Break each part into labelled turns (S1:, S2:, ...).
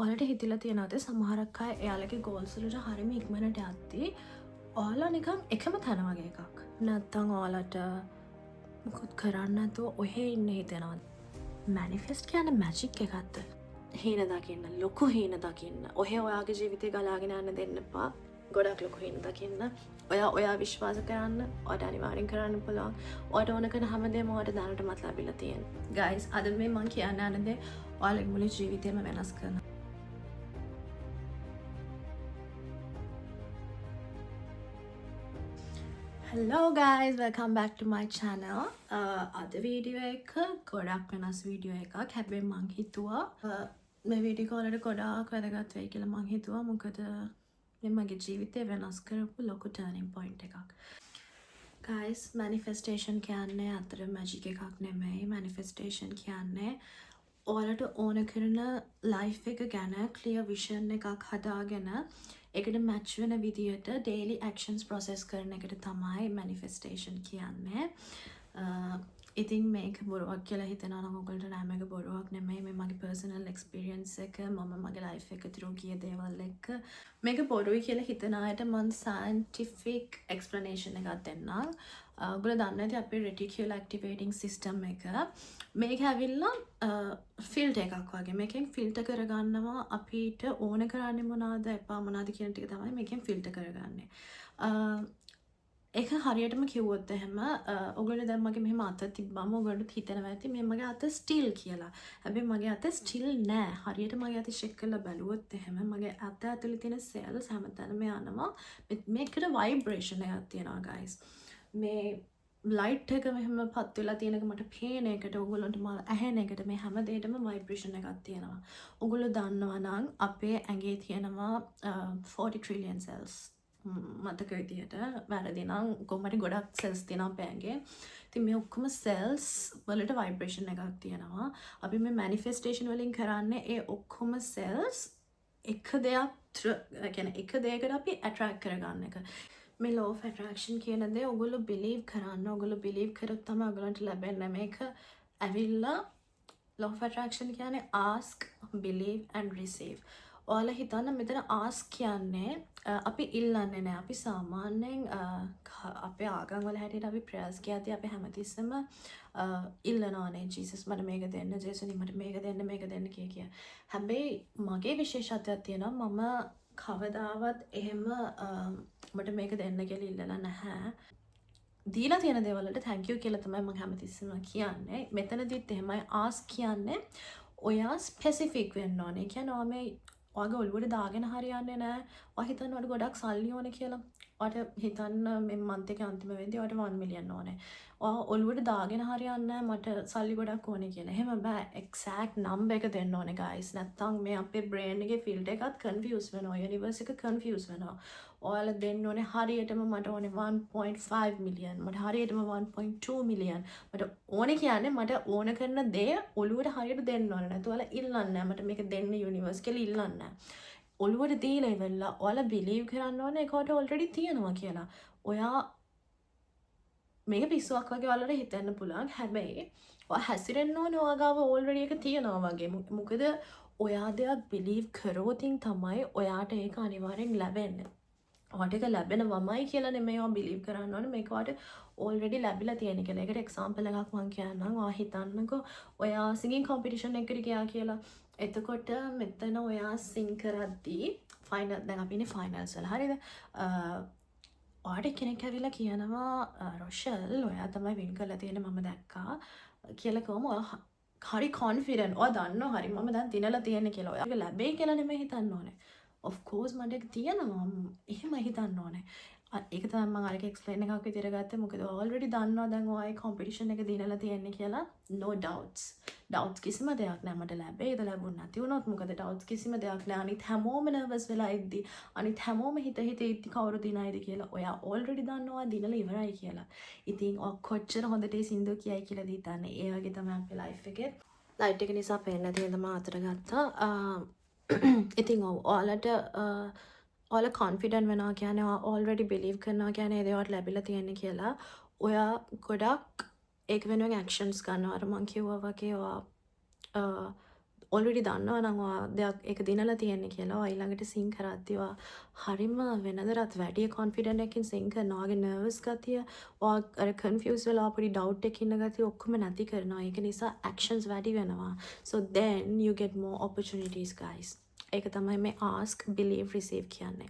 S1: ඔයාලට හිතිලා තියෙනවද සමහරක් අය එයාලගේ ගෝල්ස් වලට හරිම ඉක්මනට යද්දී ඔයාලා නිකන් එකම තැන වගේ එකක්. නැත්තම් ඔයාලට මොකුත් කරන්න නැතුව ඔහේ ඉන්න හිතෙනවද? මැනිෆෙස්ට් කියන්නේ මැජික් එකක්ද? හීන දකින්න, ලොකු හීන දකින්න. ඔහේ ඔයාගේ ජීවිතේ ගලාගෙන යන්න දෙන්න එපා. ගොඩක් ලොකු හීන දකින්න. ඔයා විශ්වාස කරන්න. ඔයාට අනිවාර්යෙන් කරන්න පුළුවන්. ඔයාට ඕන කරන හැමදේම ඔයාට දැනටමත් ලැබිලා තියෙනවා. ගයිස්, අද මේ මම කියන්න යන දේ ඔයාලගේ මුළු ජීවිතේම වෙනස් කරනවා. Hello guys, welcome back to my channel. අද වීඩියෝ එක ගොඩක් වෙනස් වීඩියෝ එකක්. හැබැයි මං හිතුවා මේ වීඩියෝ වලට ගොඩාක් වැදගත් වෙයි කියලා මං හිතුවා. මොකද මේ මගේ ජීවිතේ වෙනස් කරපු ලොකු turning point එකක්. Guys, manifestation කියන්නේ අතර magic එකක් නෙමෙයි. Manifestation කියන්නේ ඔයාලට ඕන කරන life එක ගැන clear vision එකක් හදාගෙන එකට මැච් වෙන විදියට daily actions process කරන එකට තමයි manifestation කියන්නේ. ඉතින් මේක බොරුවක් කියලා හිතනවා නම් ඔයගොල්ලන්ට නෑ මේක බොරුවක් නෙමෙයි. මේ මගේ personal experience එක මම මගේ life එක තුරු ගිය දේවල් එක්ක මේක බොරුයි කියලා හිතන අයට මම scientific explanation එකක් දෙන්නම්. ඔයගොල්ලෝ දන්නේ නැති අපේ reticular activating system එක මේක ඇවිල්ලා ෆිල්ටර් එකක් වගේ. මේකෙන් ෆිල්ටර් කරගන්නවා අපිට ඕන කරන්නේ මොනවද එපා මොනවද කියන ටික තමයි මේකෙන් ෆිල්ටර් කරගන්නේ. ඒක හරියටම කිව්වොත් එහෙම ඔයගොල්ලෝ දැන් මගේ මෙහෙම අත තිබ්බම ඔයගොල්ලෝ හිතනවා ඇති මේ මගේ අත ස්ටිල් කියලා. හැබැයි මගේ අත ස්ටිල් නෑ. හරියට මගේ අත චෙක් කරලා බැලුවොත් එහෙම මගේ අත ඇතුලේ තියෙන සෙල්ස් හැමතැනම යනවා. මේකට ভাইබ්‍රේෂන් එකක් තියෙනවා guys. මේ ලයිට් එක මෙහෙම පත් වෙලා තියෙනක මට පේන එකට ඔයගොල්ලන්ට මම ඇහෙන එකට මේ හැම දෙයකටම ভাইබ්‍රේෂන් එකක් තියෙනවා. ඔයගොල්ලෝ දන්නවා නම් අපේ ඇඟේ තියෙනවා 40 trillion cells. මතක විදියට වැරදි නම් කොහොමද ගොඩක් cells තියෙනවා අපේ ඇඟේ. ඉතින් මේ ඔක්කොම cells වලට ভাইබ්‍රේෂන් එකක් තියෙනවා. අපි මේ manifestation වලින් කරන්නේ ඒ ඔක්කොම cells එක දෙයක් කියන්නේ එක දෙයකට අපි attract කරගන්න එක. මේ law of attraction කියන දේ ඔයගොල්ලෝ believe කරන්න. ඔයගොල්ලෝ believe කරොත් තමයි ඔයගොල්ලන්ට ලැබෙන්නේ. මේක ඇවිල්ලා law of attraction කියන්නේ ask, believe and receive. ඔයාලා හිතන්න මෙතන ask කියන්නේ අපි ඉල්ලන්නේ නැහැ. අපි සාමාන්‍යයෙන් අපේ ආගම් වල හැටියට අපි prayers කියද්දී අපි හැමතිස්සෙම ඉල්ලනවානේ ජීසස් මට මේක දෙන්න, ජේසුනි මට මේක දෙන්න, මේක දෙන්න කිය. හැබැයි මගේ විශේෂත්වයක් තියෙනවා මම කවදාවත් එහෙම මට මේක දෙන්න කියලා ඉල්ලලා නැහැ. දීලා තියෙන දේවල් වලට thank you කියලා තමයි මම හැමතිස්සෙම කියන්නේ. මෙතනදිත් එහෙමයි ask කියන්නේ ඔයා specific වෙන්න ඕනේ. කියන්නේ ඔයා මේ ඔයාගේ ඔළුවට දාගෙන හරියන්නේ නැහැ. ඔයා හිතන්න ඔයාලට ගොඩක් සල්ලි ඕනේ කියලා. ඔයාට හිතන්න මේ month එකේ අන්තිම වෙද්දී ඔයාට 1 million ඕනේ. ඔයා ඔළුවට දාගෙන හරියන්නේ නැහැ මට සල්ලි ගොඩක් ඕනේ කියලා. එහෙම බෑ. exact number එක දෙන්න ඕනේ guys. නැත්තම් මේ අපේ brain එකේ field එකත් confuse වෙනවා. universe එක confuse වෙනවා. ඔයාලා දෙන්න ඕනේ හරියටම මට ඕනේ 1.5 million. මට හරියටම 1.2 million. මට ඕනේ කියන්නේ මට ඕන කරන දේ ඔළුවට හරියට දෙන්න ඕනේ. නැතු ඔයාලා ඉල්ලන්නේ නැහැ. මට මේක දෙන්න universe කියලා ඉල්ලන්නේ නැහැ. ඔළුවට දීලා ඉවරලා ඔයාලා believe කරන්න ඕනේ ඒකට already තියෙනවා කියලා. ඔයා මේක පිස්සුවක් වගේ ඔයාලට හිතෙන්න පුළුවන්. හැබැයි ඔයා හැසිරෙන්න ඕනේ ඔයා ගාව already එක තියෙනවා වගේ. මොකද ඔයා දෙයක් believe කරොතින් තමයි ඔයාට ඒක අනිවාර්යෙන් ලැබෙන්නේ. ඔයාට ඒක ලැබෙනවමයි කියලා නෙමෙයි ඔයා believe කරන්න ඕනේ. මේක ඔයාට already ලැබිලා තියෙන කියලා. ඒකට example එකක් මම කියන්නම්. ඔයා හිතන්නකෝ ඔයා singing competition එකකට ගියා කියලා. එතකොට මෙතන ඔයා sing කරද්දී final දැන් අපි ඉන්නේ finals වල හරියද? ඔයාට කෙනෙක් ඇවිල්ලා කියනවා රොෂල් ඔයා තමයි win කරලා තියෙන්නේ මම දැක්කා කියලා කොහොම ඔයා හරි confident ඔයා දන්නවා හරි මම දැන් දිනලා තියෙන්නේ කියලා. ඔයාට ලැබෙයි කියලා නෙමෙයි හිතන්න ඕනේ. of course මට ඒක තියෙනවා එහෙම හිතන්න ඕනේ. ඒක තමයි මම අරක explain එකක් විදියට ගත්තේ. මොකද already දන්නවා දැන් ඔයා ඒ competition එක දිනලා තියෙන්නේ කියලා. no doubts කිසිම දෙයක් නෑ මට ලැබෙයිද ලැබුණ නැති වුණොත් මොකද doubts කිසිම දෙයක් නෑ. අනිත් හැමෝම nervous වෙලා ඉද්දි අනිත් හැමෝම හිත ඉද්දි කවුරු දිනයිද කියලා ඔයා already දන්නවා දිනලා ඉවරයි කියලා. ඉතින් ඔය කොච්චර හොඳට ඒ සින්දු කියයි කියලා දීතන්නේ. ඒ වගේ තමයි අපේ life එකේ light එක නිසා පේන්න තියෙන මම අතට ගත්තා. ඉතින් ඔයාලට ඔයාලා confident වෙනවා කියන්නේ ඔයා already believe කරනවා කියන්නේ ඒ දේවල් ලැබිලා තියෙන්නේ කියලා. ඔයා ගොඩක් ඒක වෙනුවෙන් actions ගන්නවා. අර මං කිව්වා වගේ ඔයා ඔල්රෙඩි දන්නවා නම් ඔයා දෙයක් එක දිනලා තියෙන්නේ කියලා ඔයා ඊළඟට සිං කරද්දී ඔයා හරිම වෙනදටත් වැඩි කොන්ෆිඩන්ට් එකකින් සිං කරනවා. ඔයාගේ නර්වස් ගතිය, ඔයා අර කන්ෆියුස් වෙලා පොඩි ඩවුට් එකකින් ඉන්න ගතිය ඔක්කොම නැති කරනවා. ඒක නිසා ඇක්ෂන්ස් වැඩි වෙනවා. So then you get more opportunities guys. ඒක තමයි මේ ask, believe, receive කියන්නේ.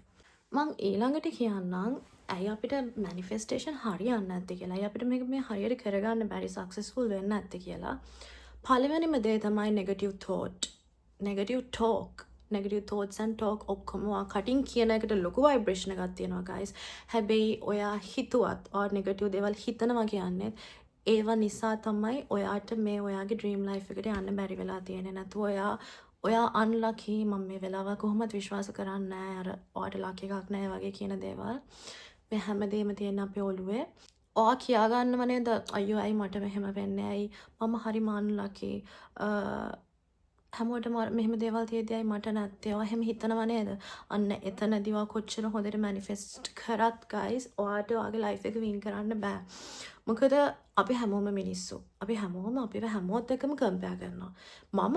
S1: මං ඊළඟට කියන්නම් ඇයි අපිට මැනිෆෙස්ටේෂන් හරියන්නේ නැත්තේ කියලා. ඇයි අපිට මේක මේ හරියට කරගන්න බැරි, සක්සස්ෆුල් වෙන්නේ නැත්තේ කියලා. පළවෙනිම දේ තමයි negative thought. Negative talk. Negative thoughts and talk ඔක්කොම කටින් කියන එකට ලොකු vibration එකක් තියෙනවා guys. හැබැයි ඔයා හිතුවත් or negative දේවල් හිතනවා කියන්නේ ඒව නිසා තමයි ඔයාට මේ ඔයාගේ dream life එකට යන්න බැරි වෙලා තියෙන්නේ. නැතු ඔයා unlucky මම මේ වෙලාව කොහොමද විශ්වාස කරන්නේ නැහැ අර ඔයාට lucky එකක් නැහැ වගේ කියන දේවල්. මේ හැමදේම තියෙන අපේ ඔළුවේ. ඔයා කියාගන්නව නේද අයියෝ ඇයි මට මෙහෙම වෙන්නේ ඇයි මම හරි unlucky හැමෝටම මෙහෙම දේවල් තියෙද්දි ඇයි මට නැත්තේ ඔයා එහෙම හිතනව නේද අන්න එතනදී ඔයා කොච්චර හොඳට මැනිෆෙස්ට් කරත් guys ඔයාට ඔයාගේ ලයිෆ් එක වින් කරන්න බෑ මොකද අපි හැමෝම මිනිස්සු අපි හැමෝම අපිව හැමෝත් එක්කම කම්පෙයාර් කරනවා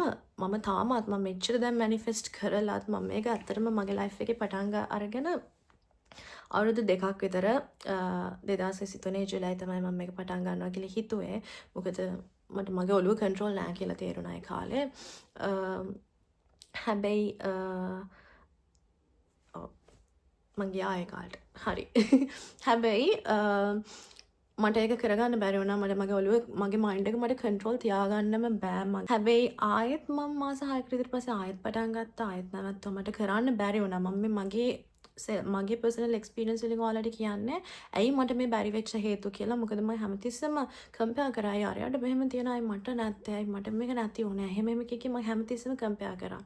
S1: මම තාමත් මම මෙච්චර දැන් මැනිෆෙස්ට් කරලාත් මම මේක ඇත්තටම මගේ ලයිෆ් එකේ පටන් අරගෙන අවුරුදු 2ක් විතර 2023 ජුලයි තමයි මම මේක පටන් ගන්නවා කියලා හිතුවේ. මොකද මට මගේ ඔළුව කන්ට්‍රෝල් නැහැ කියලා තේරුණා ඒ කාලේ. හැබැයි මං ගියා ඒ කාලේට. හරි. හැබැයි මට ඒක කරගන්න බැරි වුණා. මගේ ඔළුව මගේ මයින්ඩ් එක මට කන්ට්‍රෝල් තියාගන්නම බෑ මම. හැබැයි ආයෙත් මම මාස 6කට විතර පස්සේ ආයෙත් පටන් ගත්තා. ආයෙත් නැවතුණා. මට කරන්න බැරි වුණා. මම මගේ පර්සනල් එක්ස්පීරියන්ස් වලින් ඔයාලට කියන්නේ ඇයි මට මේ බැරි වෙච්ච හේතු කියලා. මොකද මම හැමතිස්සෙම කම්පෙයාර් කරා යාරයට මෙහෙම තියන අය මට නැත්තේ ඇයි මට මේක නැති වුණේ එහෙම කිකි මම හැමතිස්සෙම කම්පෙයාර් කරා.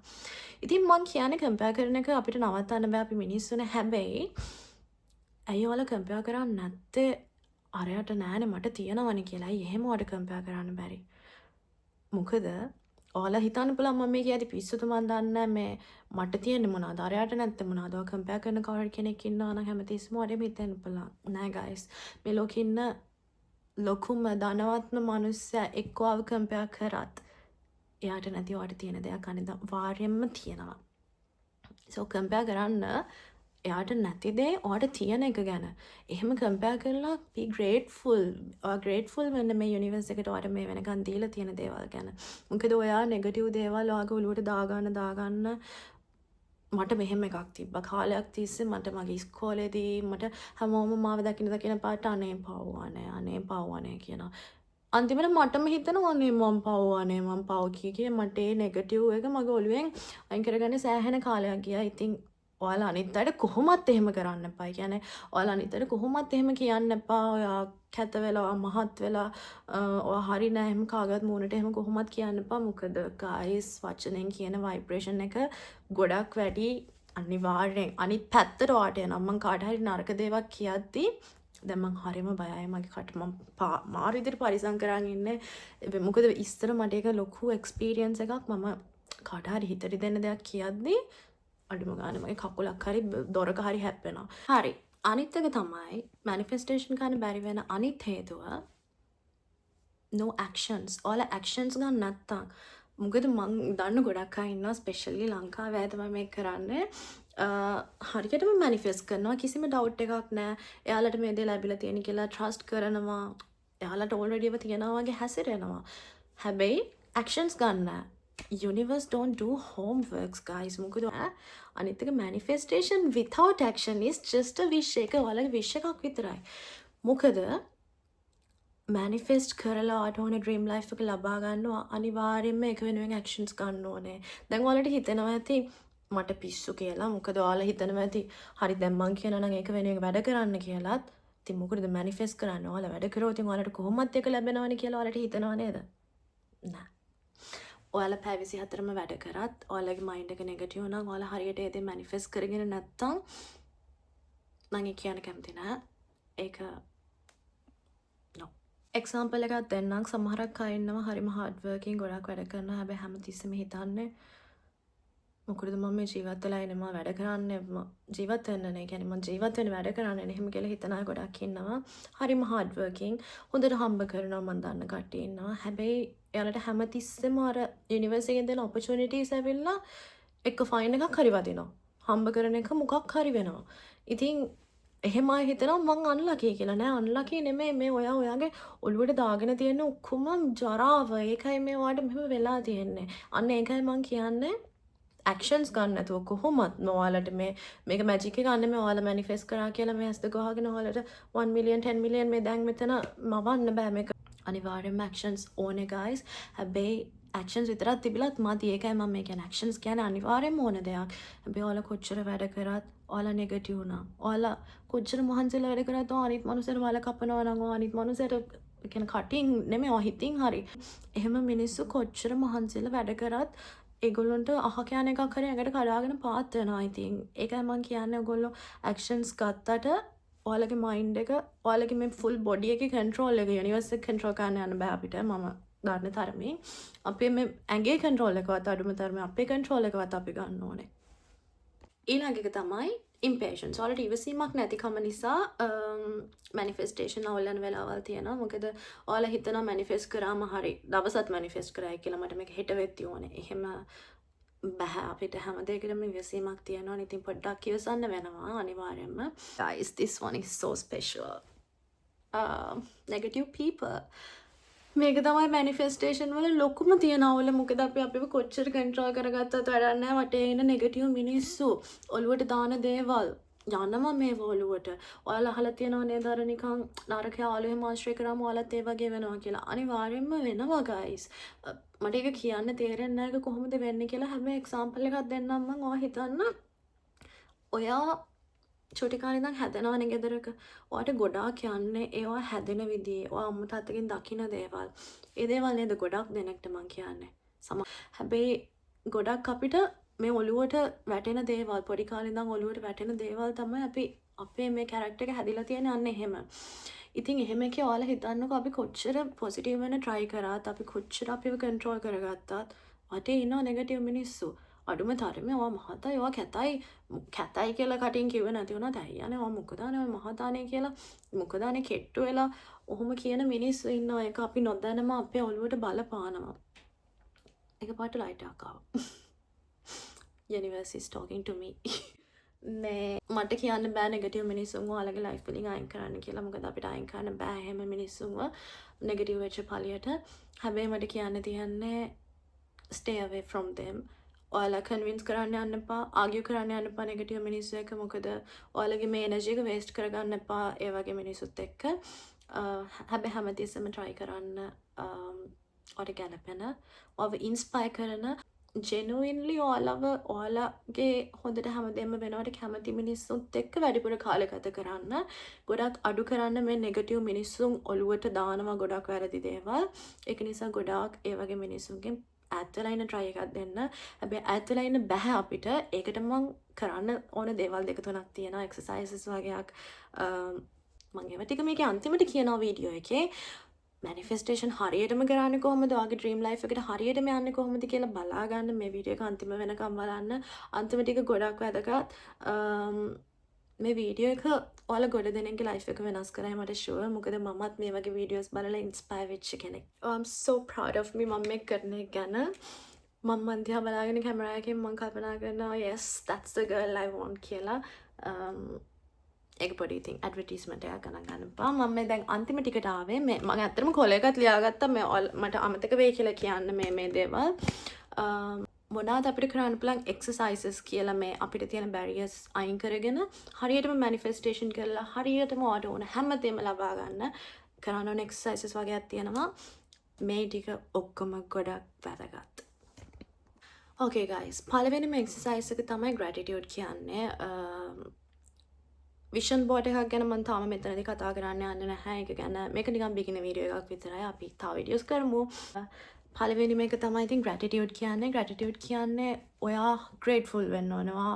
S1: ඉතින් මං කියන්නේ කම්පෙයාර් කරන එක අපිට නවත්තන්න බෑ අපි මිනිස්සුනේ. හැබැයි ඇයි ඔයාලා කම්පෙයාර් කරන්නේ නැත්තේ අරයට නෑනේ මට තියෙනවනේ කියලා. ඇයි එහෙම වට කම්පෙයාර් කරන්න බැරි? මොකද ඔයාලා හිතන්න පුළුවන් මම මේ කියද්දි පිස්සුද මන් දන්නේ මේ මට තියෙන්නේ මොනවද අරයට නැත්නම් මොනවද ඔයා කම්පෙයාර් කරන කවුරු කෙනෙක් ඉන්නවා නම් හැමතිස්සම ඔයාලට හිතෙන්න පුළුවන් නෑ ගයිස් මේ ලෝකේ ඉන්න ලොකුම ධනවත්ම මිනිස්සයා එක්කව කම්පෙයාර් කරත් එයාට නැති ඔයාට තියෙන දෙයක් අනිවාර්යෙන්ම තියෙනවා සෝ කම්පෙයාර් කරන්න එයාට නැති දේ ඔයාට තියෙන එක ගැන එහෙම කම්පෙයාර් කරලා be grateful grateful වෙන්න මේ යුනිවර්ස් එකට ඔයාට මේ වෙනකන් දීලා තියෙන දේවල් ගැන මොකද ඔයා නෙගටිව් දේවල් ඔයාගේ ඔළුවට දාගන්න මට මෙහෙම එකක් තිබ්බා කාලයක් තිස්සේ මට මගේ ඉස්කෝලේදී මට හැමෝම මාව දකින්න පාට අනේ පව්වනේ කියනවා අන්තිමට මටම හිතෙනවා අනේ මම පව් මට ඒ නෙගටිව් එක මගේ ඔළුවෙන් අයින් කරගන්න සෑහෙන කාලයක් ගියා ඉතින් ඔයාලා අනිත් අයට කොහොමත් එහෙම කරන්න එපා. කියන්නේ ඔයාලා අනිත් අයට කොහොමත් එහෙම කියන්න එපා. ඔයා කැත වෙලා මහත් වෙලා ඔයා හරි නෑ එහෙම කාගවත් මූණට එහෙම කොහොමත් කියන්න එපා. මොකද guys වචනෙන් කියන vibration එක ගොඩක් වැඩි අනිවාර්යෙන් අනිත් පැත්තට ඔයාට එනවා. මම කාට හරි නරක දේවල් කියද්දි දැන් මං හරිම බයයි මගේ කට මම මාරු විදිහට පරිසම් කරන් ඉන්නේ. මොකද ඉස්සර මට ඒක ලොකු එක්ස්පීරියන්ස් එකක් මම කාට හරි හිතට දෙන්න දෙයක් කියද්දි අඩුම ගානේ මගේ කකුලක් හරි දොරක හරි හැප්පෙනවා. හරි. අනිත් එක තමයි manifestation කරන්න බැරි වෙන අනිත් හේතුව no actions. ඔයාලා actions ගන්න නැත්තම් මොකද මං දන්න ගොඩක් අය ඉන්නවා ස්පෙෂලි ලංකාවේ තමයි මේක කරන්නේ. හරියටම manifest කරනවා කිසිම doubt එකක් නැහැ. එයාලට මේ දේ ලැබිලා තියෙන කියලා trust කරනවා. එයාලට already ඒව තියනවා වගේ හැසිරෙනවා. හැබැයි actions ගන්න නැහැ. Universe don't do homeworks guys මොකද අනිත් එක manifestation without action is just a wish එක ඔයාලගේ wish එකක් විතරයි මොකද manifest කරලා ඔයාට ඕනේ dream life එක ලබා ගන්නවා අනිවාර්යයෙන්ම ඒක වෙනුවෙන් actions ගන්න ඕනේ දැන් ඔයාලට හිතෙනවා ඇති මට පිස්සු කියලා මොකද ඔයාලා හිතනවා ඇති හරි දැන් මං කියනවා නම් ඒක වෙනුවෙන් වැඩ කරන්න කියලාත් ඉතින් මොකටද manifest කරන්න ඔයාලා වැඩ කරොත් ඉතින් ඔයාලට කොහොමත් ඒක ලැබෙනවනේ කියලා ඔයාලට හිතනවා නේද නෑ ඔයාලා පැය 24ම වැඩ කරත් ඔයාලගේ මයින්ඩ් එක නෙගටිව් නම් ඔයාලා හරියට ඒ දේ මැනිෆෙස්ට් කරගෙන නැත්තම් මම කියන්න කැමති නෑ ඒක නෝ එක්සැම්පල් එකක් දෙන්නම් සමහරක් අය ඉන්නවා හරිම හાર્ඩ් වර්කින් ගොඩක් වැඩ කරනවා හැබැයි හැමතිස්සෙම හිතන්නේ මොකද මම මේ ජීවත් වෙලා ඉන්නේ මම වැඩ කරන්නේ ජීවත් වෙන්න නේ කියන්නේ මම ජීවත් වෙන්න වැඩ කරන්නේ නේ එහෙම කියලා හිතන අය ගොඩක් ඉන්නවා හරිම හાર્ඩ් වර්කින් හොඳට හම්බ කරනවා මම දන්න කට්ටිය ඉන්නවා හැබැයි එයාලට හැමතිස්සෙම අර යුනිවර්ස් එකෙන් දෙන ඔපචුනිටිස් ඇවිල්ලා එක ෆයින් එකක් හරි වදිනවා. හම්බ කරන එක මොකක් හරි වෙනවා. ඉතින් එහෙම හිතනවා මං අන්ලකී කියලා. නෑ අන්ලකී නෙමෙයි, මේ ඔයාගේ ඔළුවට දාගෙන තියෙන ඔක්කොම ජරාව. ඒකයි මේ ඔයාලට මෙහෙම වෙලා තියෙන්නේ. අන්න ඒකයි මං කියන්නේ ඇක්ෂන්ස් ගන්න නැතුව කොහොමත් ඔයාලට මේක මැජික් එක ගන්න මේ ඔයාලා මැනිෆෙස්ට් කරා කියලා මේ ඇස් දෙක වහගෙන ඔයාලට 1 මිලියන් 10 මිලියන් මේ දැන් මෙතන මවන්න බෑ. මේක අනිවාර්යයෙන්ම ඇක්ෂන්ස් ඕනේ ගයිස්. හැබැයි ඇක්ෂන්ස් විතරක් තිබිලත් මදි. ඒකයි මම මේ කියන්නේ ඇක්ෂන්ස් කියන්නේ අනිවාර්යයෙන්ම ඕන දෙයක්. හැබැයි ඔයාලා කොච්චර වැඩ කරත් ඔයාලා නෙගටිව් නම් ඔයාලා කොච්චර මහන්සිලා වැඩ කරත් අනිත් මනුස්සයර වල කපනවා නම් අනිත් මනුස්සයට කියන කටින් නෙමෙයි ඔය හිතින් හරි. එහෙම මිනිස්සු කොච්චර මහන්සිලා වැඩ කරත් ඒගොල්ලොන්ට අහ කියන එකක් හරි ඇඟට කඩාගෙන පාත් වෙනවා. ඉතින් ඒකයි මම කියන්නේ ඔයගොල්ලෝ ඇක්ෂන්ස් ගත්තට ඔයාලගේ මයින්ඩ් එක ඔයාලගේ මේ ෆුල් බොඩි එකේ කන්ට්‍රෝල් එක යුනිවර්ස් එක කන්ට්‍රෝල් කරන්න යන්න බෑ අපිට. මම ගන්න තරමින් අපේ මේ ඇඟේ කන්ට්‍රෝල් එකවත් අඩුම තරමේ අපේ කන්ට්‍රෝල් එකවත් අපි ගන්න ඕනේ. ඊළඟ එක තමයි impatience. ඔයාලට ඉවසීමක් නැතිකම නිසා manifestation අවුල් යන වෙලාවල් තියෙනවා. මොකද ඔයාලා හිතනවා manifest කරාම හරි දවසත් manifest කරයි කියලා මට මේක හෙට වෙත්ති ඕනේ. එහෙම බෑ. අපිට හැම දෙයකටම ඉවසීමක් තියෙනවා. ඉතින් පොඩ්ඩක් ඉවසන්න වෙනවා අනිවාර්යයෙන්ම. Guys, this one is so special. Negative people. මේක තමයි මැනිෆෙස්ටේෂන් වල ලොකුම තියෙන අවුල. මොකද අපි අපිව කොච්චර කන්ට්‍රෝල් කරගත්තත් වැඩක් නැහැ. වටේ ඉන්න නෙගටිව් මිනිස්සු ඔළුවට දාන දේවල් යනවා මේ ඔළුවට. ඔයාලා අහලා තියෙනව නේද අර නිකන් නරක යාළුවෙම ආශ්‍රය කරාම ඔයාලත් ඒ වගේ වෙනවා කියලා. අනිවාර්යෙන්ම වෙනවා guys. මට ඒක කියන්න තේරෙන්නේ නැහැ කොහොමද වෙන්නේ කියලා. හැබැයි එක්සැම්පල් එකක් දෙන්නම් මම. ඔයා හිතන්න ඔයා චොටි කාලේ ඉඳන් හැදෙනවනේ ගෙදරක. ඔයාට ගොඩාක් යන්නේ ඒවා හැදෙන විදිහේ. ඔයා අම්මා තාත්තගෙන් දකින දේවල්. ඒ දේවල් නේද ගොඩක් දෙනෙක්ට මං කියන්නේ. හැබැයි ගොඩක් අපිට මේ ඔළුවට වැටෙන දේවල් පොඩි කාලේ ඉඳන් ඔළුවට වැටෙන දේවල් තමයි අපි අපේ මේ කැරක්ටර් එක හැදිලා තියෙන්නේ අන්න එහෙම. ඉතින් එහෙම එකේ ඔයාලා හිතන්නකෝ අපි කොච්චර පොසිටිව් වෙන්න try කරාත් අපි කොච්චර අපිව කන්ට්‍රෝල් කරගත්තත් වටේ ඉන්න නෙගටිව් මිනිස්සු අඩුම තරමේ ඔයා මහතයි ඔයා කැතයි කියලා කටින් කිව්ව නැති වුණා දැයියනේ ඔයා මොකදානේ ඔය මහතානේ කියලා මොකදානේ කෙට්ටු වෙලා ඔහොම කියන මිනිස්සු ඉන්නවා. ඒක අපි නොදැනම අපේ ඔළුවට බලපානවා. එක පාට ලයිට් එකක් ආවා. Universe is talking to me. මේ මට කියන්න බෑ නෙගටිව් මිනිස්සුන්ව ඔයාලගේ ලයිෆ් වලින් අයින් කරන්න කියලා. මොකද අපිට අයින් කරන්න බෑ එහෙම මිනිස්සුන්ව නෙගටිව් වෙච්ච පළියට. හැබැයි මට කියන්න තියන්නේ stay away from them. ඔයාලා කන්වින්ස් කරන්න යන්න එපා, ආගියු කරන්න යන්න එපා නෙගටිව් මිනිස්සු එක්ක. මොකද ඔයාලගේ මේ එනර්ජි එක වේස්ට් කරගන්න එපා ඒ වගේ මිනිස්සුත් එක්ක. හැබැයි හැමතිස්සෙම try කරන්න ඔයාලට ගැලපෙන, ඔයාව ඉන්ස්පයර් කරන, genuinely ඔයාලගේ හොඳට හැමදේම වෙනවට කැමති මිනිස්සුත් එක්ක වැඩිපුර කාලය ගත කරන්න. ගොඩක් අඩු කරන්න මේ නෙගටිව් මිනිස්සුන් ඔළුවට දානවා ගොඩක් වැරදි දේවල්. ඒක නිසා ගොඩාක් ඒ වගේ මිනිස්සුන්ගෙන් ඈත්වෙලා ඉන්න try එකක් දෙන්න. හැබැයි ඈත්වෙලා ඉන්න බෑ අපිට. ඒකට මම කරන්න ඕන දේවල් දෙක තුනක් තියෙනවා. එක්සර්සයිසස් වගේක් මම ඒවා ටික මේකේ අන්තිමට කියනවා වීඩියෝ එකේ. මැනිෆෙස්ටේෂන් හරියටම කරන්නේ කොහොමද? ඔයාගේ ඩ්‍රීම් ලයිෆ් එකට හරියටම යන්නේ කොහොමද කියලා බලා ගන්න මේ වීඩියෝ එක අන්තිම වෙනකම් බලන්න. අන්තිම ටික ගොඩක් වැදගත්. මේ වීඩියෝ එක ඔයාලා ගොඩ දෙනෙක්ගේ ලයිෆ් එක වෙනස් කරයි මට ෂුවර්. මොකද මමත් මේ වගේ වීඩියෝස් බලලා ඉන්ස්පයර් වෙච්ච කෙනෙක්. I'm so proud of me මම මේක කරන එක ගැන. මම දිහා බලාගෙන කැමරා එකෙන් මම කල්පනා කරනවා yes that's the girl I want කියලා. ඒක පොඩි ඉතින් ඇඩ්වර්ටයිස්මන්ට් එකක් ගණන් ගන්න බා. මම මේ දැන් අන්තිම ටිකට ආවේ. මම ඇත්තටම කොලයකත් ලියාගත්තා මේ මට අමතක වෙයි කියලා කියන්න මේ දේවල්. මොනවාද අපිට කරන්න පුළුවන් එක්සර්සයිසස් කියලා මේ අපිට තියෙන බැරියර්ස් අයින් කරගෙන හරියටම මැනිෆෙස්ටේෂන් කරලා හරියටම ඔයාට ඕන හැමදේම ලබා ගන්න කරන්න ඕන එක්සර්සයිසස් වගේක් තියෙනවා. මේ ටික ඔක්කොම ගොඩක් වැදගත්. Okay guys, පළවෙනිම එක්සර්සයිස් එක තමයි gratitude කියන්නේ. විෂන් බෝඩ් එකක් ගැන මම තාම මෙතනදී කතා කරන්න යන්නේ නැහැ. ඒක ගැන මේක නිකන් බිගිනර් වීඩියෝ එකක් විතරයි. අපි තව වීඩියෝස් කරමු. පළවෙනි මේක තමයි ඉතින් gratitude කියන්නේ. gratitude කියන්නේ ඔයා grateful වෙන්න ඕනවා.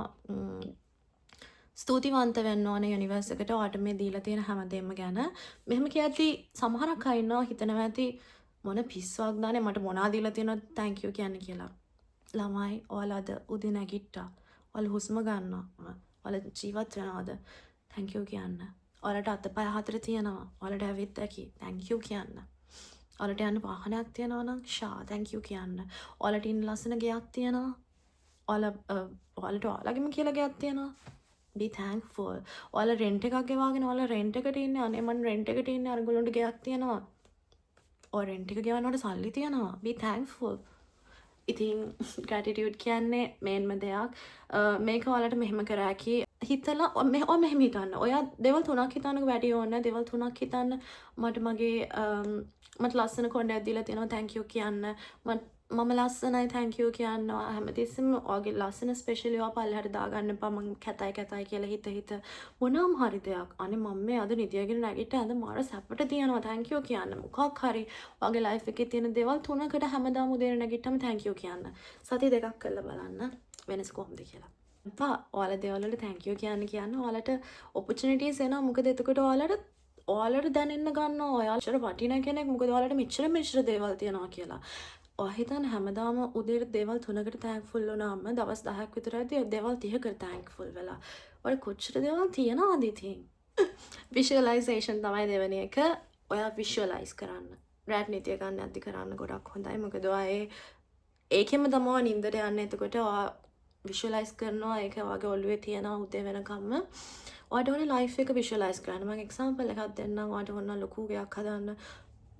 S1: ස්තුතිවන්ත වෙන්න ඕනේ යුනිවර්ස් එකට ඔයාට මේ දීලා තියෙන හැමදේම ගැන. මෙහෙම කියද්දී සමහරක් අය ඉන්නවා හිතනවා ඇති මොන පිස්සුවක් දාන්නේ මට මොනවා දීලා තියෙනවද thank you කියන්නේ කියලා. ළමයි ඔයාලද උදේ නැගිට්ටා. ඔයාලා හුස්ම ගන්නවා. ඔයාලා ජීවත් වෙනවද? thank you කියන්න. ඔයාලට අතපය හතර තියෙනවා. ඔයාලට ඇවිත් ඇකි thank you කියන්න. ඔයාලට යන්න වාහනයක් තියෙනවා නම් ෂා thank you කියන්න. ඔයාලට ඉන්න ලස්සන ගෙයක් තියෙනවා. ඔයාලට ඔයාලගෙම කියලා ගෙයක් තියෙනවා. be thankful. ඔයාලා රෙන්ට් එකක් ගෙවාගෙන ඔයාලා රෙන්ට් එකට ඉන්නේ. අනේ මං රෙන්ට් එකට ඉන්නේ අරගොල්ලන්ට ගෙයක් තියෙනවා. ඔය රෙන්ට් එක ගෙවන්නවට සල්ලි තියෙනවා. be thankful. ඉතින් ග්‍රැටිටියුඩ් කියන්නේ මේන්ම දෙයක්. මේක ඔයාලට මෙහෙම කර හැකි. හිතලා ඔය මෙහෙම හිතන්න. ඔයා දේවල් 3ක් හිතන්නක වැඩි ඕනේ. දේවල් 3ක් හිතන්න. මට ලස්සන කොණ්ඩයක් දීලා තියෙනවා thank you කියන්න. මම ලස්සනයි thank you කියනවා. හැමතිස්සෙම ඔයාගේ ලස්සන ස්පෙෂලි ඔයා පල්ලෙහාට දාගන්න එපා. මං කැතයි කියලා හිත මොනවාම හරි දෙයක්. අනේ මම මේ අද නිදියගෙන නැගිට්ට අද මාර සැපට තියනවා thank you කියන්න. මොකක් හරි ඔයාගේ ලයිෆ් එකේ තියෙන දේවල් 3කට හැමදාම උදේ නැගිට්ටම thank you කියන්න. සති 2ක් කරලා බලන්න වෙනස කොහොමද කියලා. ඔයාලා දේවල් වලට thank you කියන්න ඔයාලට opportunities එනවා. මොකද එතකොට ඔයාලට දැනෙන්න ගන්නවා ඔයාලට වටින කෙනෙක්. මොකද ඔයාලට මෙච්චර දේවල් තියනවා කියලා. ඔයා හිතන්න හැමදාම උදේට දේවල් 3කට thankful වුණාම දවස් 10ක් විතර ඇද්දි දේවල් 30කට thankful වෙලා. ඔයාලට කොච්චර දේවල් තියනවද ඉතින්? visualization තමයි දෙවෙනි එක. ඔයා visualize කරන්න. රැට් නිතිය ගන්න ඇද්දි කරන්න ගොඩක් හොඳයි. මොකද ඔයා ඒකෙම තමයි නින්දට යන්නේ. එතකොට ඔයා visualize කරනවා ඒක ඔයාගේ ඔළුවේ තියනවා උදේ වෙනකම්ම. ඔයාට ඕනේ life එක visualize කරන්න. මම example එකක් දෙන්නම්. ඔයාට ඕන ලොකු ගයක් හදන්න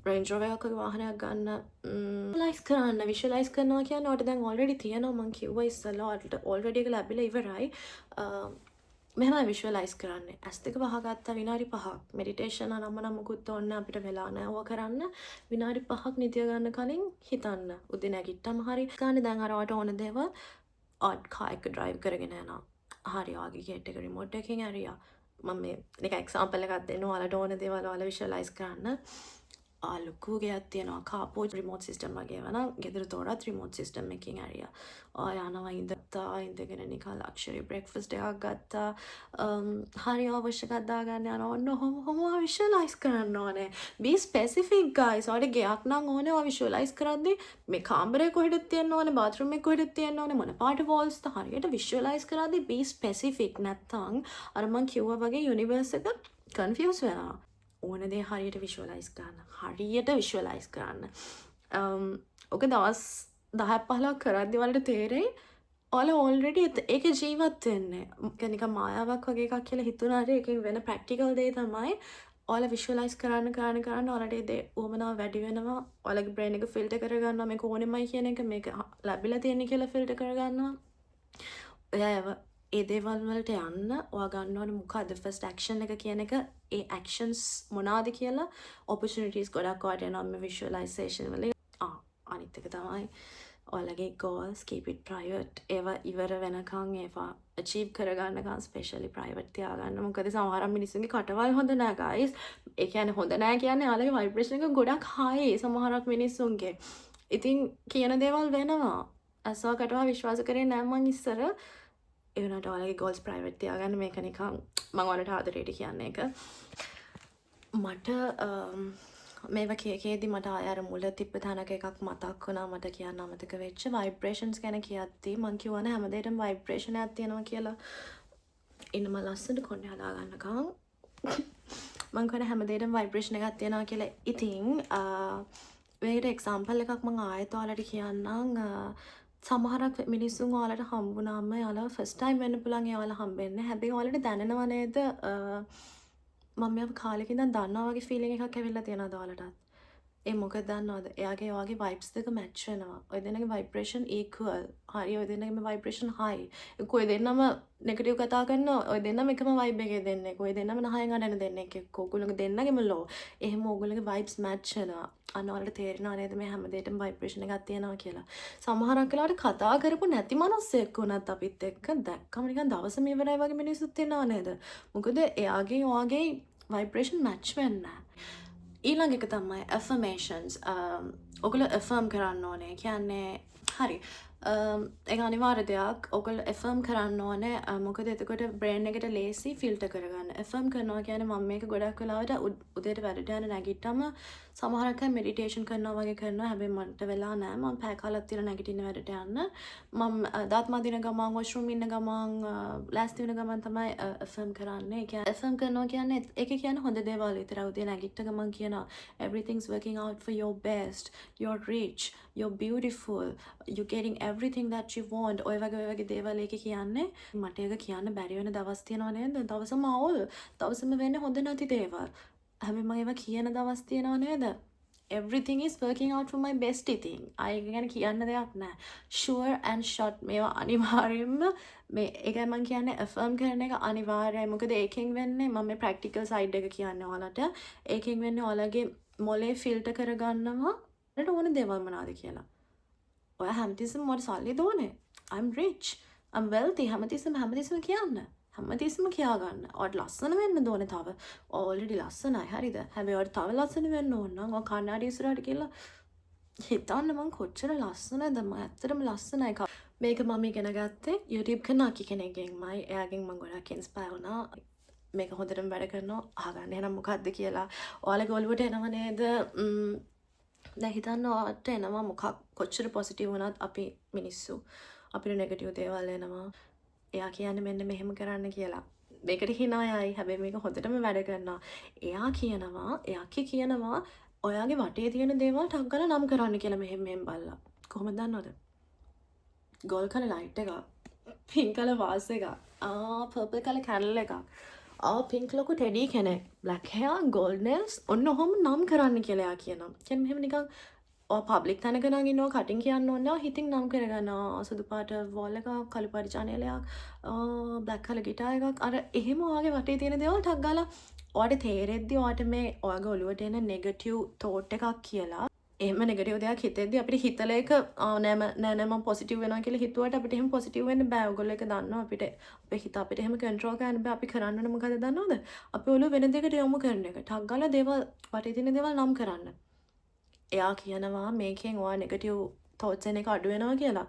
S1: Range Rover එකක වාහනයක් ගන්න visualize කරනවා කියන්නේ ඔයාලට දැන් already තියෙනවා. මං කිව්වා ඉස්සෙල්ලා ඔයාලට already එක ලැබිලා ඉවරයි. මෙහෙමයි visualize කරන්නේ. ඇස් දෙක වහගත්තා විනාඩි 5ක් meditation නම් මොකුත් ඕනේ අපිට වෙලා නැහැ. ඕවා කරන්න විනාඩි 5ක් නිදිය ගන්න කලින් හිතන්න. උදේ නැගිට්ටම හරි ගන්න දැන් අර ඔයාලට ඕන දේවල් කාර් එක drive කරගෙන යනවා. හරි ඔයාගේ gate එක remote එකකින් ඇරියා. මම මේ නිකන් example එකක් දෙන්නම්. ඔයාලට ඕන දේවල් ඔයාලා visualize කරන්න. ලොකු ගෙයක් තියෙනවා කාපෝජ් රිමෝට් සිස්ටම් වගේ වන ගෙදර තෝරත් රිමෝට් සිස්ටම් එකකින් ඇරියා. යනවා ඉඳගෙන නිකන් ලක්ෂරි බ්‍රෙක්ෆාස්ට් එකක් ගත්තා. හරි අවශ්‍ය එකක් දාගන්න යනවා. ඔන්න ඔහොම visualize කරන්න ඕනේ. be specific guys. ඔයාලට ගෙයක් නම් ඕනේ ඔයා visualize කරද්දී මේ කාමරේ කොහෙද තියෙන්න ඕනේ, bathroom එක කොහෙද තියෙන්න ඕනේ, මොන පාට walls ද හරියට visualize කරද්දී be specific නැත්තම් අර මං කිව්වා වගේ universe එක confuse වෙනවා. ඕන දේ හරියට visualize කරන්න. හරියට visualize කරන්න. ඔක දවස් 10-15ක් කරද්දී වලට තේරෙයි ඔයාලා already ඒක ජීවත් වෙන්නේ. නිකන් මායාවක් වගේ එකක් කියලා හිතුණාට ඒකෙන් වෙන practical දේ තමයි ඔයාලා visualize කරන්න ඔයාලට ඒ දේ උවමනාව වැඩි වෙනවා. ඔයාලගේ brain එක filter කරගන්නවා මේක ඕනෙමයි කියන එක මේක ලැබිලා තියෙන කියලා filter කරගන්නවා. ඔයා ඒ දේවල් වලට යන්න ඔයා ගන්න ඕනේ මොකද්ද first action එක කියන එක ඒ actions මොනවාද කියලා opportunities ගොඩක් ඔයාලට එනවා මේ visualization වල. අනිත් එක තමයි ඔයාලගේ goals keep it private. ඒවා ඉවර වෙනකන් ඒවා achieve කරගන්නකන් specially private තියාගන්න. මොකද සමහර මිනිස්සුන්ගේ කටවල් හොඳ නෑ guys. ඒ කියන්නේ හොඳ නෑ කියන්නේ ඔයාලගේ vibration එක ගොඩක් high සමහරක් මිනිස්සුන්ගේ. ඉතින් කියන දේවල් වෙනවා. අසව කටවා විශ්වාස කරේ නෑ මං ඉස්සර. ඒනට ඔයාලගේ goals private තියාගන්න. මේක නිකන් මම ඔයාලට ආදරේට කියන්නේ එක. මට මේවා කියේදී මට ආය අර මුල තිබ්බ තැනක එකක් මතක් වුණා. මට කියන්න අමතක වෙච්ච vibrations ගැන කියද්දී මං කිව්වනේ හැමදේටම vibration එකක් තියෙනවා කියලා. ඉන්නම ලස්සනට කොණ්ඩේ හදා ගන්නකම් මං කියන හැමදේටම vibration එකක් තියෙනවා කියලා. ඉතින් මේකට example එකක් මං ආයෙත් ඔයාලට කියන්නම්. සමහරක් මිනිස්සුන් ඔයාලට හම්බුනාම ඔයාලා first time වෙන්න පුළුවන් ඔයාලා හම්බෙන්නේ. හැබැයි ඔයාලට දැනෙනව නේද මම මේ කාලෙක ඉඳන් දන්නවා වගේ feeling එකක් ඇවිල්ලා තියෙනවද ඔයාලටත්? ඒ මොකද දන්නවද? එයාගේ ඔයාගේ vibes දෙක match වෙනවා. ඔය දෙන්නගේ vibration equal. හරි ඔය දෙන්නගේ vibration high. ඒක ඔය දෙන්නම negative කතා කරනවා. ඔය දෙන්නම එකම vibe එකේ දෙන්නේ. ඔය දෙන්නම නහයෙන් අඬන දෙන්නේ එක්ක. ඔයගොල්ලෝගේ දෙන්නගෙම low. එහෙම ඔයගොල්ලෝගේ vibes match වෙනවා. අන්න ඔයාලට තේරෙනව නේද මේ හැමදේටම vibration එකක් තියෙනවා කියලා. සමහරක් වෙලාවට කතා කරපු නැති මිනිස්සෙක් වුණත් අපිත් එක්ක දැක්කම නිකන් දවසම ඉවරයි වගේ මිනිස්සුත් ඉන්නව නේද? මොකද එයාගේ ඔයාගේ vibration match වෙන්නේ නැහැ. ඊළඟ එක තමයි affirmations. ඔයගොල්ලෝ affirm කරන්න ඕනේ. කියන්නේ හරි එක අනිවාර්ය දෙයක්. ඔයගොල්ලෝ affirm කරන්න ඕනේ. මොකද එතකොට brain එකට ලේසි filter කරගන්න. affirm කරනවා කියන්නේ මම මේක ගොඩක් වෙලාවට උදේට වැඩට යන නැගිට්ටම සමහරක් අය meditation කරනවා වගේ කරනවා. හැබැයි මට වෙලා නැහැ. මම පැය කාලක් තියලා නැගිටින්න වැඩට යන්න. මම දත් මදින ගමන් washroom ඉන්න ගමන් ලෑස්ති වෙන ගමන් තමයි affirm කරන්නේ. ඒ කියන්නේ affirm කරනවා කියන්නේ ඒක කියන්නේ හොඳ දේවල් විතරයි. උදේ නැගිට්ට ගමන් කියනවා everything's working out for your best. You're rich. You're beautiful. You're getting everything that you want. ඔය වගේ දේවල් ඒක කියන්නේ මට ඒක කියන්න බැරි වෙන දවස් තියෙනවා නේද? දවසම අවුල්. දවසම වෙන්නේ හොඳ නැති දේවල්. හැබැයි මම ඒවා කියන දවස් තියෙනවා නේද? Everything is working out for my best thing. අය ගැන කියන්න දෙයක් නැහැ. Sure and short මේවා අනිවාර්යයෙන්ම මේ ඒකයි මම කියන්නේ affirm කරන එක අනිවාර්යයි. මොකද ඒකෙන් වෙන්නේ මම මේ practical side එක කියන්නේ ඔයාලට. ඒකෙන් වෙන්නේ ඔයාලගේ මොලේ ෆිල්ටර් කරගන්නවා ඔයාලට ඕන දේවල් මොනවාද කියලා. ඔයා හැමතිස්සෙම මට සල්ලි දෝනේ. I'm rich. I'm wealthy. හැමතිස්සෙම කියන්න. හැමතිස්සෙම කියා ගන්න. ඔයාට ලස්සන වෙන්න දෝනේ තව. already ලස්සනයි. හරිද? හැබැයි ඔයාට තව ලස්සන වෙන්න ඕන නම් ඔයා කණ්ණාඩි ඉස්සරහට කියලා හිතන්න මං කොච්චර ලස්සනද? මම ඇත්තටම ලස්සනයි. මේක මම ඉගෙන ගත්තේ YouTube කනාකි කෙනෙක්ගෙන්මයි. එයාගෙන් මම ගොඩක් ඉන්ස්පයර් වුණා. මේක හොඳටම වැඩ කරනවා. අහගන්න එහෙනම් මොකද්ද කියලා. ඔයාලගේ ඔළුවට එනව නේද? දැන් හිතන්න ඔයාට එනවා මොකක් කොච්චර පොසිටිව් වුණත් අපි මිනිස්සු අපිට නෙගටිව් දේවල් එනවා. එයා කියන්නේ මෙන්න මෙහෙම කරන්න කියලා. මේකට හිනා යයි. හැබැයි මේක හොඳටම වැඩ කරනවා. එයා කියනවා ඔයාගේ වටේ තියෙන දේවල් ටක් ගාලා නම් කරන්න කියලා මෙහෙම බලලා. කොහොමද දන්නවද? ගෝල්ඩ් කලර් ලයිට් එකක්, පින්ක් කලර් වාස් එකක්, පර්පල් කලර් කැන්ඩල් එකක්. පින්ක් ලොකු ටෙඩි කෙනෙක්, බ්ලැක් hair, gold nails ඔන්න ඔහොම නම් කරන්න කියලා එයා කියනවා. කියන්නේ මෙහෙම නිකන් පබ්ලික් තැනක නම් ඉන්නවා කටින් කියන්න ඕනේ නැහැ හිතින් නම් කරගන්නවා. සුදු පාට වෝල් එකක්, කළු පාට චැනලයක්, බ්ලැක් කලර් ගිටාර් එකක්. අර එහෙම ඔයාගේ වටේ තියෙන දේවල් ටක් ගාලා ඔයාට තේරෙද්දි ඔයාට මේ ඔයාගේ ඔළුවට එන නෙගටිව් තෝට් එකක් කියලා එහෙම නෙගටිව් දෙයක් හිතෙද්දි අපිට හිතල එක නෑ මම පොසිටිව් වෙනවා කියලා හිතුවට අපිට එහෙම පොසිටිව් වෙන්න බෑ. ඔයගොල්ලෝ ඒක දන්නවා. අපිට අපේ හිත අපිට එහෙම කන්ට්‍රෝල් කරන්න බෑ. අපි කරන්න ඕනේ මොකද දන්නවද? අපි ඔළුව වෙන දෙයකට යොමු කරන එක. ටක් ගාලා දේවල් වටේ තියෙන දේවල් නම් කරන්න. එයා කියනවා මේකෙන් ඔයා නෙගටිව් තෝට්ස් එන එක අඩු වෙනවා කියලා.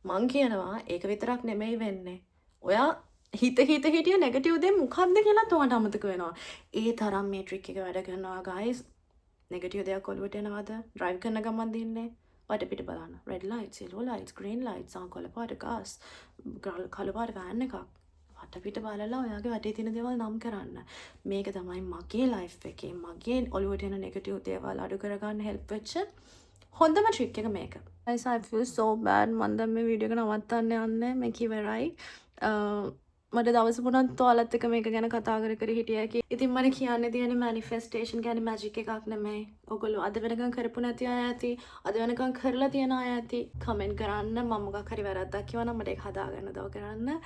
S1: මං කියනවා ඒක විතරක් නෙමෙයි වෙන්නේ. ඔයා හිටිය නෙගටිව් දේ මොකක්ද කියලා ඔයාට අමතක වෙනවා. ඒ තරම් මේ ට්‍රික් එක වැඩ කරනවා guys. නෙගටිව් දෙයක් ඔළුවට එනවද? ඩ්‍රයිව් කරන ගමන් දින්නේ වටපිට බලන්න. Red lights, yellow lights, green lights, කොළ පාට ගාස්, කළු පාට වෑන් එකක්. වටපිට බලලා ඔයාගේ වටේ තියෙන දේවල් නම් කරන්න. මේක තමයි මගේ ලයිෆ් එකේ මගේ ඔළුවට එන නෙගටිව් දේවල් අඩු කරගන්න හෙල්ප් වෙච්ච හොඳම ට්‍රික් එක මේක. Guys, I feel so bad. මම දැන් මේ වීඩියෝ එක නවත්තන්න යන්නේ. මේක ඉවරයි. මට දවස පුරාත් ඔයාලත් එක්ක මේක ගැන කතා කර හිටියා. ඉතින් මට කියන්න තියෙන මැනිෆෙස්ටේෂන් කියන්නේ මැජික් එකක් නෙමෙයි. ඔයගොල්ලෝ අද වෙනකන් කරපු නැති අය ඇති, අද වෙනකන් කරලා තියෙන අය ඇති. කමෙන්ට් කරන්න. මම මොකක් හරි වැරද්දක් කිව්වනම් මට ඒක හදාගන්න දව කරන්න.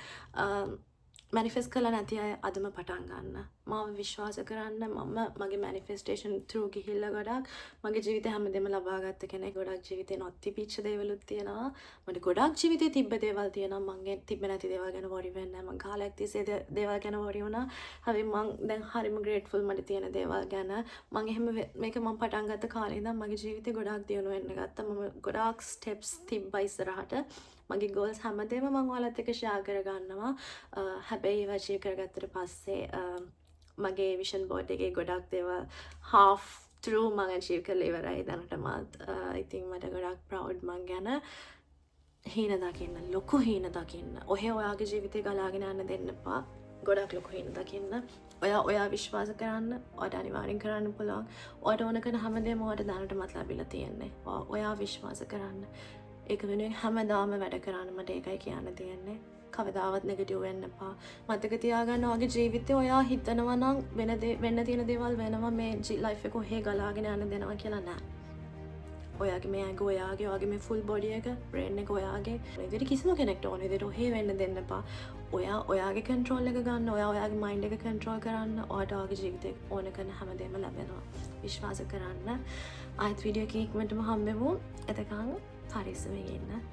S1: මැනිෆෙස්ට් කළා නැති අය අදම පටන් ගන්න. මම විශ්වාස කරන්න මම මගේ මැනිෆෙස්ටේෂන් through ගිහිල්ලා ගොඩක් මගේ ජීවිතේ හැමදේම ලබා ගත්ත කෙනෙක්. ගොඩක් ජීවිතේ නොතිබිච්ච දේවලුත් තියෙනවා. මට ගොඩක් ජීවිතේ තිබ්බ දේවල් තියෙනවා. මගේ තිබ්බ නැති දේවල් ගැන worry වෙන්නේ නැහැ. මම කාලයක් තිස්සේ දේවල් ගැන worry වුණා. හැබැයි මම දැන් හරිම grateful මට තියෙන දේවල් ගැන. මම එහෙම මේක මම පටන් ගත්ත කාලේ ඉඳන් මගේ ජීවිතේ ගොඩක් දියුණු වෙන්න ගත්තා. මම ගොඩක් steps තිබ්බා ඉස්සරහට. මගේ goals හැමදේම මම ඔයාලත් එක්ක share කරගන්නවා. හැබැයි ඒවා achieve කරගත්තට පස්සේ මගේ vision board එකේ ගොඩක් දේවල් half through මම achieve කරලා ඉවරයි දැනටමත්. ඉතින් මට ගොඩක් proud මං ගැන. හීන දකින්න, ලොකු හීන දකින්න. ඔහේ ඔයාගේ ජීවිතේ ගලාගෙන යන්න දෙන්න එපා. ගොඩක් ලොකු හීන දකින්න. ඔයා විශ්වාස කරන්න. ඔයාට අනිවාර්යෙන් කරන්න පුළුවන්. ඔයාට ඕන කරන හැමදේම ඔයාට දැනටමත් ලැබිලා තියෙන්නේ. ඔයා විශ්වාස කරන්න. ඒක වෙනුවෙන් හැමදාම වැඩ කරන්න. මට ඒකයි කියන්න තියෙන්නේ. කවදාවත් නෙගටිව් වෙන්න එපා. මතක තියාගන්න ඔයාගේ ජීවිතේ ඔයා හිතනවා නම් වෙන්න තියෙන දේවල් වෙනවා මේ ලයිෆ් එක ඔහේ ගලාගෙන යන්න දෙනවා කියලා නෑ. ඔයාගේ මේ ඇඟ ඔයාගේ මේ ෆුල් බොඩි එක, බ්‍රේන් එක ඔයාගේ. මේ විදිහට කිසිම කෙනෙක්ට ඕන විදිහට ඔහේ වෙන්න දෙන්න එපා. ඔයාගේ කන්ට්‍රෝල් එක ගන්න. ඔයාගේ මයින්ඩ් එක කන්ට්‍රෝල් කරන්න. ඔයාට ඔයාගේ ජීවිතේ ඕන කරන හැමදේම ලැබෙනවා. විශ්වාස කරන්න. ආයෙත් වීඩියෝ එකකින් ඉක්මනටම හම්බෙමු. එතකන් පරිස්සමෙන් ඉන්න.